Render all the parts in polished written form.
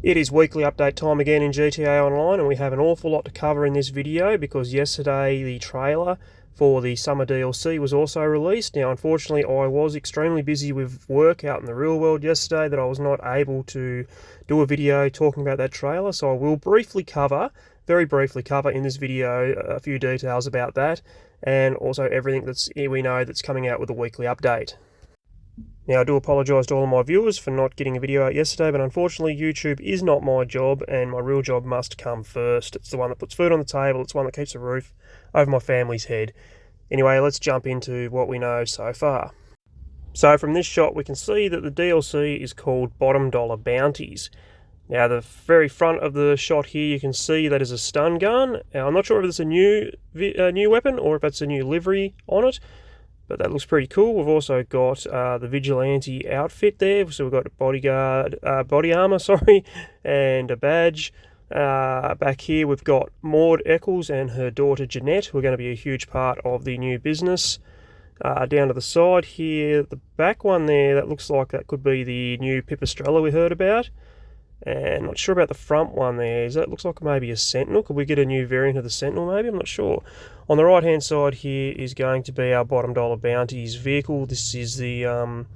It is weekly update time again in GTA Online, and we have an awful lot to cover in this video because yesterday the trailer for the summer DLC was also released. Now unfortunately I was extremely busy with work out in the real world yesterday that I was not able to do a video talking about that trailer, so I will very briefly cover in this video a few details about that and also everything we know that's coming out with a weekly update. Now, I do apologise to all of my viewers for not getting a video out yesterday, but unfortunately YouTube is not my job and my real job must come first. It's the one that puts food on the table, it's the one that keeps a roof over my family's head. Anyway, let's jump into what we know so far. So from this shot we can see that the DLC is called Bottom Dollar Bounties. Now the very front of the shot here you can see that is a stun gun. Now I'm not sure if it's a new weapon or if it's a new livery on it, but that looks pretty cool. We've also got the vigilante outfit there, so we've got body armor, and a badge. Back here we've got Maud Eccles and her daughter Jeanette, who are going to be a huge part of the new business. Down to the side here, the back one there, that looks like that could be the new Pipistrella we heard about. And not sure about the front one there. That looks like maybe a Sentinel. Could we get a new variant of the Sentinel maybe? I'm not sure. On the right hand side here is going to be our Bottom Dollar Bounties vehicle. This is the, I'm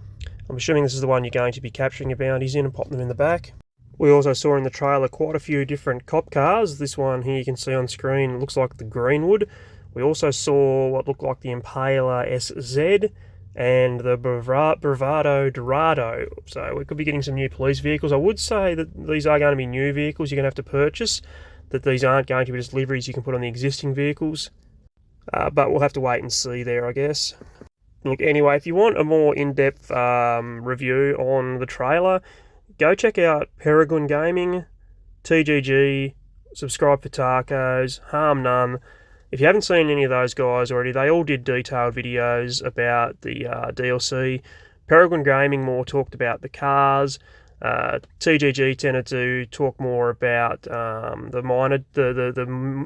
assuming this is the one you're going to be capturing your bounties in and pop them in the back. We also saw in the trailer quite a few different cop cars. This one here you can see on screen looks like the Greenwood. We also saw what looked like the Impaler SZ and the Bravado Dorado. So we could be getting some new police vehicles. I would say that these are going to be new vehicles you're going to have to purchase, that these aren't going to be just liveries you can put on the existing vehicles. But we'll have to wait and see there, I guess. Look, anyway, if you want a more in-depth review on the trailer, go check out Peregrine Gaming, TGG, Subscribe for Tacos, Harm None. If you haven't seen any of those guys already, they all did detailed videos about the DLC. Peregrine Gaming more talked about the cars. TGG tended to talk more about the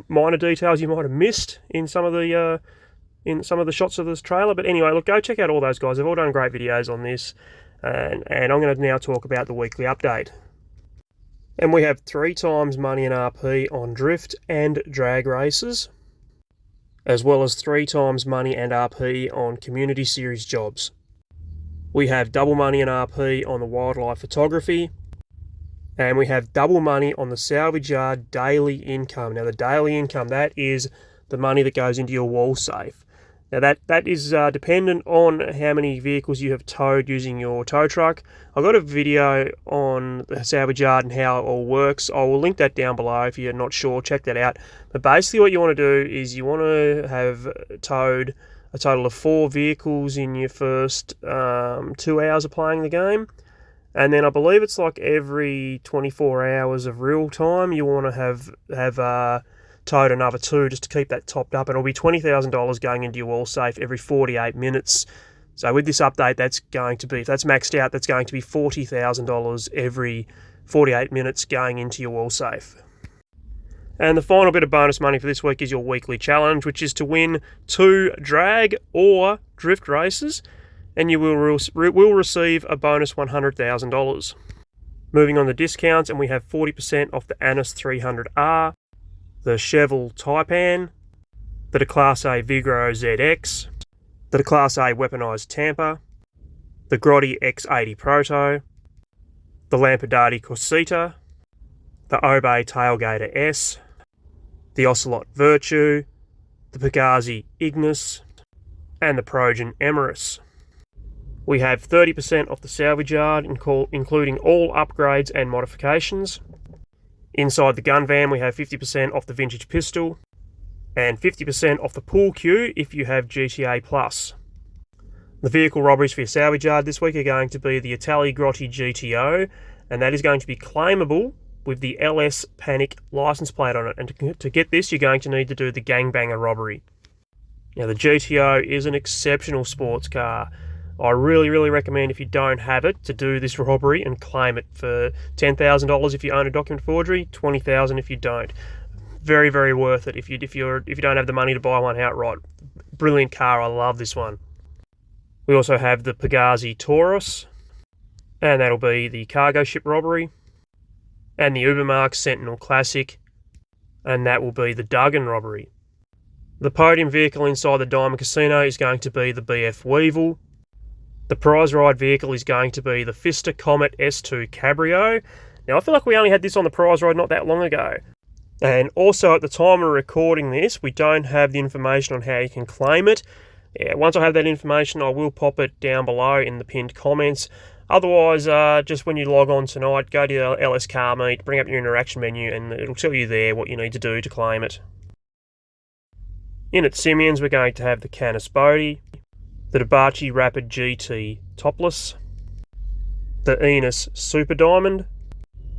minor details you might have missed in some of the shots of this trailer. But anyway, look, go check out all those guys. They've all done great videos on this, and I'm going to now talk about the weekly update. And we have 3 times money in RP on drift and drag races, as well as 3 times money and RP on community series jobs. We have double money and RP on the wildlife photography, and we have double money on the salvage yard daily income. Now the daily income, that is the money that goes into your wall safe. Now that is dependent on how many vehicles you have towed using your tow truck. I've got a video on the salvage yard and how it all works. I will link that down below if you're not sure, check that out. But basically what you want to do is you want to have towed a total of 4 vehicles in your first 2 hours of playing the game. And then I believe it's like every 24 hours of real time you want to have towed another 2 just to keep that topped up, and it'll be $20,000 going into your wall safe every 48 minutes. So with this update, that's going to be, if that's maxed out, that's going to be $40,000 every 48 minutes going into your wall safe. And the final bit of bonus money for this week is your weekly challenge, which is to win 2 drag or drift races, and you will receive a bonus $100,000. Moving on to discounts, and we have 40% off the Annis 300R, the Chevelle Taipan, the Class A Vigoro ZX, the Class A Weaponised Tampa, the Grotti X80 Proto, the Lampadati Corsita, the Obey Tailgater S, the Ocelot Virtue, the Pegasi Ignis, and the Progen Emirus. We have 30% off the salvage yard, including all upgrades and modifications. Inside the gun van we have 50% off the vintage pistol and 50% off the pool cue if you have GTA Plus. The vehicle robberies for your salvage yard this week are going to be the Itali Grotti GTO, and that is going to be claimable with the LS Panic license plate on it. And to get this, you're going to need to do the Gangbanger robbery. Now the GTO is an exceptional sports car. I really recommend, if you don't have it, to do this robbery and claim it for $10,000 if you own a document forgery, $20,000 if you don't. Very worth it if you don't have the money to buy one outright. Brilliant car, I love this one. We also have the Pegasi Taurus, and that'll be the cargo ship robbery. and the Ubermark Sentinel Classic, and that will be the Duggan robbery. The podium vehicle inside the Diamond Casino is going to be the BF Weevil. The prize ride vehicle is going to be the Fister Comet S2 Cabrio. Now, I feel like we only had this on the prize ride not that long ago. And also, at the time of recording this, we don't have the information on how you can claim it. Yeah, once I have that information, I will pop it down below in the pinned comments. Otherwise, just when you log on tonight, go to the LS Car Meet, bring up your interaction menu, and it'll tell you there what you need to do to claim it. In at Simeon's, we're going to have the Canis Bodhi, the Dabachi Rapid GT Topless, the Enos Super Diamond,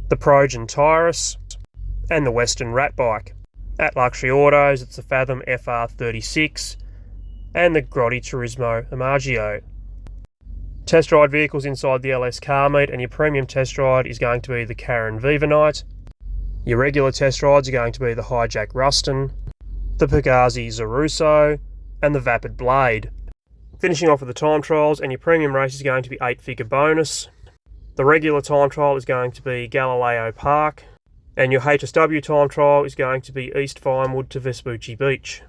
the Progen Tyrus, and the Western Rat Bike. At Luxury Autos, it's the Fathom FR36 and the Grotti Turismo Imaggio. Test ride vehicles inside the LS Car Meet, and your premium test ride is going to be the Karen Viva Night. Your regular test rides are going to be the Hijack Ruston, the Pegasi Zaruso, and the Vapid Blade. Finishing off with the time trials, and your premium race is going to be 8-figure bonus. The regular time trial is going to be Galileo Park, and your HSW time trial is going to be East Vinewood to Vespucci Beach.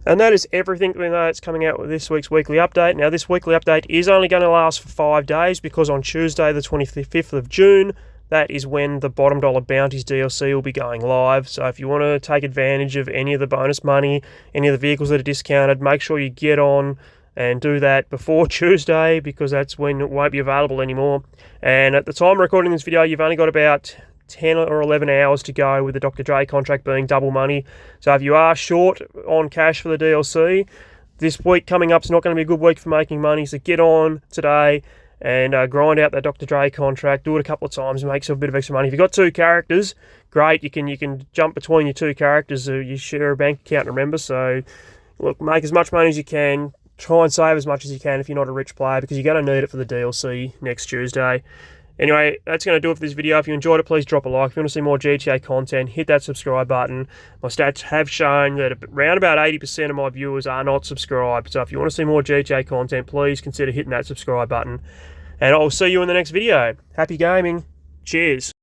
And that is everything that's coming out with this week's weekly update. Now, this weekly update is only going to last for 5 days, because on Tuesday the 25th of June, that is when the bottom dollar Bounties DLC will be going live. So if you want to take advantage of any of the bonus money, any of the vehicles that are discounted, make sure you get on and do that before Tuesday, because that's when it won't be available anymore. And at the time of recording this video, you've only got about 10 or 11 hours to go, with the Dr. Dre contract being double money. So if you are short on cash for the DLC, this week coming up is not going to be a good week for making money. So get on today and grind out that Dr. Dre contract. Do it a couple of times and make yourself a bit of extra money. If you've got 2 characters, great. You can jump between your 2 characters. You share a bank account, remember. So look, make as much money as you can. Try and save as much as you can if you're not a rich player, because you're going to need it for the DLC next Tuesday. Anyway, that's going to do it for this video. If you enjoyed it, please drop a like. If you want to see more GTA content, hit that subscribe button. My stats have shown that around about 80% of my viewers are not subscribed. So if you want to see more GTA content, please consider hitting that subscribe button. And I'll see you in the next video. Happy gaming. Cheers.